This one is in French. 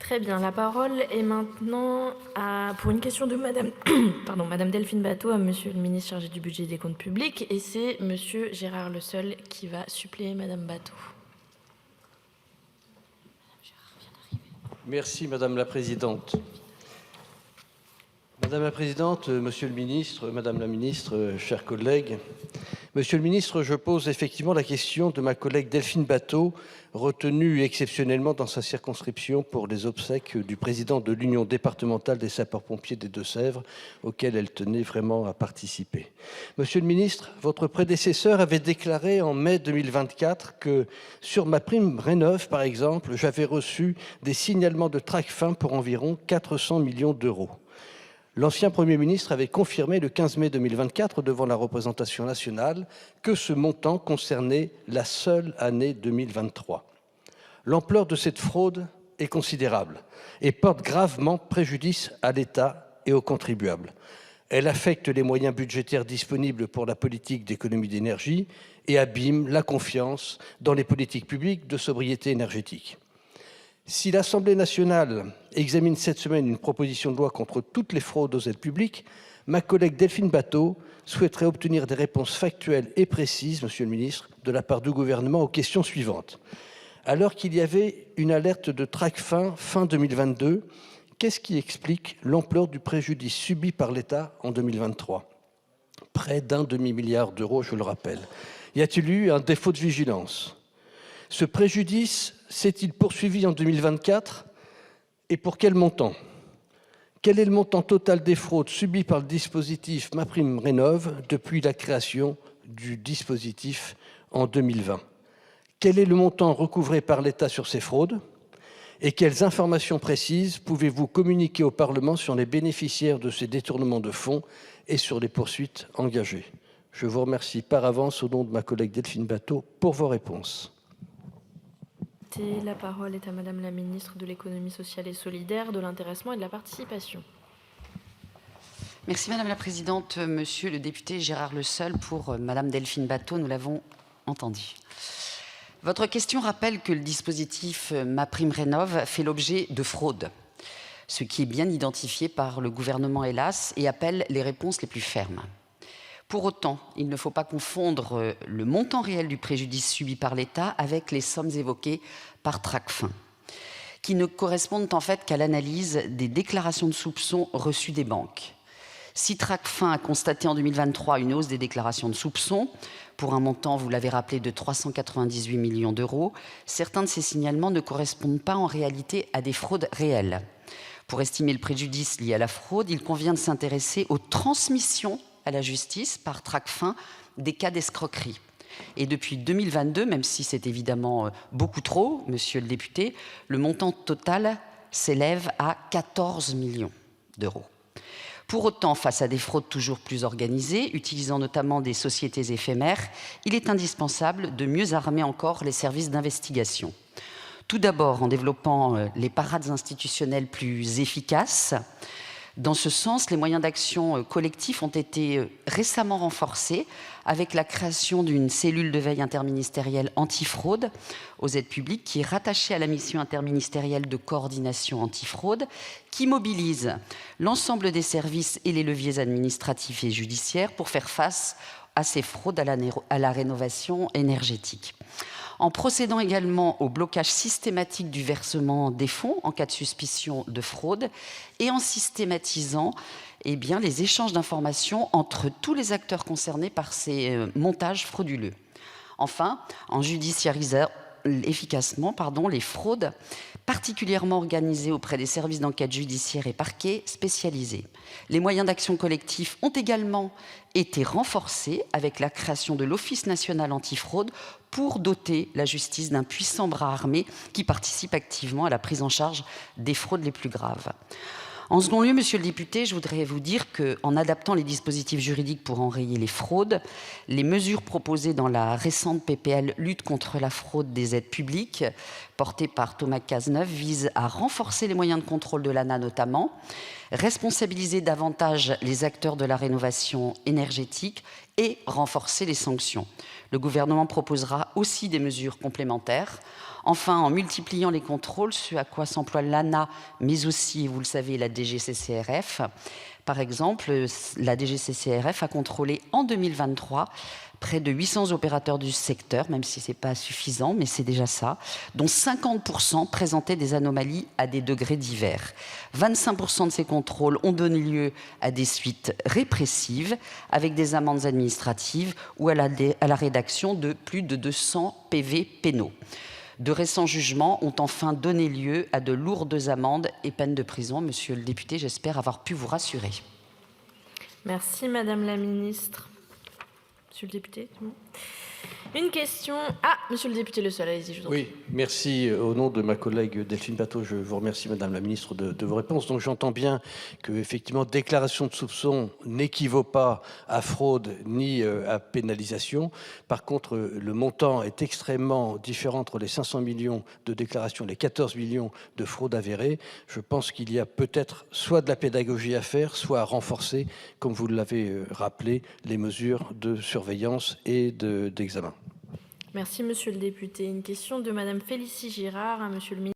Très bien, la parole est maintenant pour une question de Madame, Madame Delphine Batho à Monsieur le ministre chargé du budget et des comptes publics, et c'est Monsieur Gérard Leseul qui va suppléer Madame Batho. Merci Madame la Présidente. Madame la Présidente, Monsieur le Ministre, Madame la Ministre, chers collègues. Monsieur le Ministre, je pose effectivement la question de ma collègue Delphine Batho, retenue exceptionnellement dans sa circonscription pour les obsèques du président de l'Union départementale des sapeurs-pompiers des Deux-Sèvres, auquel elle tenait vraiment à participer. Monsieur le Ministre, votre prédécesseur avait déclaré en mai 2024 que sur ma prime Rénov', par exemple, j'avais reçu des signalements de Tracfin pour environ 400 millions d'euros. L'ancien Premier ministre avait confirmé le 15 mai 2024 devant la représentation nationale que ce montant concernait la seule année 2023. L'ampleur de cette fraude est considérable et porte gravement préjudice à l'État et aux contribuables. Elle affecte les moyens budgétaires disponibles pour la politique d'économie d'énergie et abîme la confiance dans les politiques publiques de sobriété énergétique. Si l'Assemblée nationale examine cette semaine une proposition de loi contre toutes les fraudes aux aides publiques, ma collègue Delphine Batho souhaiterait obtenir des réponses factuelles et précises, Monsieur le ministre, de la part du gouvernement aux questions suivantes. Alors qu'il y avait une alerte de Tracfin fin 2022, qu'est-ce qui explique l'ampleur du préjudice subi par l'État en 2023 ? Près d'un demi-milliard d'euros, je le rappelle. Y a-t-il eu un défaut de vigilance ? Ce préjudice s'est-il poursuivi en 2024 et pour quel montant ? Quel est le montant total des fraudes subies par le dispositif MaPrimeRénov' depuis la création du dispositif en 2020 ? Quel est le montant recouvré par l'État sur ces fraudes ? Et quelles informations précises pouvez-vous communiquer au Parlement sur les bénéficiaires de ces détournements de fonds et sur les poursuites engagées ? Je vous remercie par avance au nom de ma collègue Delphine Batho pour vos réponses. La parole est à Madame la ministre de l'économie sociale et solidaire, de l'intéressement et de la participation. Merci Madame la Présidente. Monsieur le député Gérard Leseul pour Madame Delphine Batho, nous l'avons entendu. Votre question rappelle que le dispositif MaPrimeRénov' fait l'objet de fraude, ce qui est bien identifié par le gouvernement, hélas, et appelle les réponses les plus fermes. Pour autant, il ne faut pas confondre le montant réel du préjudice subi par l'État avec les sommes évoquées par Tracfin, qui ne correspondent en fait qu'à l'analyse des déclarations de soupçons reçues des banques. Si Tracfin a constaté en 2023 une hausse des déclarations de soupçons, pour un montant, vous l'avez rappelé, de 398 millions d'euros, certains de ces signalements ne correspondent pas en réalité à des fraudes réelles. Pour estimer le préjudice lié à la fraude, il convient de s'intéresser aux transmissions à la justice par Tracfin des cas d'escroquerie. Et depuis 2022, même si c'est évidemment beaucoup trop, monsieur le député, le montant total s'élève à 14 millions d'euros. Pour autant, face à des fraudes toujours plus organisées, utilisant notamment des sociétés éphémères, il est indispensable de mieux armer encore les services d'investigation. Tout d'abord en développant les parades institutionnelles plus efficaces. Dans ce sens, les moyens d'action collectifs ont été récemment renforcés avec la création d'une cellule de veille interministérielle antifraude aux aides publiques qui est rattachée à la mission interministérielle de coordination antifraude qui mobilise l'ensemble des services et les leviers administratifs et judiciaires pour faire face à ces fraudes à la rénovation énergétique. En procédant également au blocage systématique du versement des fonds en cas de suspicion de fraude et en systématisant les échanges d'informations entre tous les acteurs concernés par ces montages frauduleux. Enfin, en judiciarisant efficacement les fraudes particulièrement organisées auprès des services d'enquête judiciaire et parquets spécialisés. Les moyens d'action collectif ont également été renforcés avec la création de l'Office national antifraude pour doter la justice d'un puissant bras armé qui participe activement à la prise en charge des fraudes les plus graves. En second lieu, monsieur le député, je voudrais vous dire qu'en adaptant les dispositifs juridiques pour enrayer les fraudes, les mesures proposées dans la récente PPL lutte contre la fraude des aides publiques, portée par Thomas Cazeneuve, visent à renforcer les moyens de contrôle de l'ANA notamment, responsabiliser davantage les acteurs de la rénovation énergétique et renforcer les sanctions. Le gouvernement proposera aussi des mesures complémentaires. Enfin, en multipliant les contrôles, ce à quoi s'emploie l'ANA, mais aussi, vous le savez, la DGCCRF. Par exemple, la DGCCRF a contrôlé en 2023 près de 800 opérateurs du secteur, même si ce n'est pas suffisant, mais c'est déjà ça, dont 50% présentaient des anomalies à des degrés divers. 25% de ces contrôles ont donné lieu à des suites répressives, avec des amendes administratives ou à la rédaction de plus de 200 PV pénaux. De récents jugements ont enfin donné lieu à de lourdes amendes et peines de prison. Monsieur le député, j'espère avoir pu vous rassurer. Merci, Madame la Ministre. Monsieur le député, c'est bon. Une question. Ah, monsieur le député Le Seul, allez-y, je vous en prie. Oui, merci. Au nom de ma collègue Delphine Batho, je vous remercie, Madame la Ministre, de vos réponses. Donc j'entends bien que, effectivement, déclaration de soupçon n'équivaut pas à fraude ni à pénalisation. Par contre, le montant est extrêmement différent entre les 500 millions de déclarations et les 14 millions de fraudes avérées. Je pense qu'il y a peut-être soit de la pédagogie à faire, soit à renforcer, comme vous l'avez rappelé, les mesures de surveillance et d'examen. Merci, monsieur le député. Une question de Madame Félicie Girard à monsieur le ministre.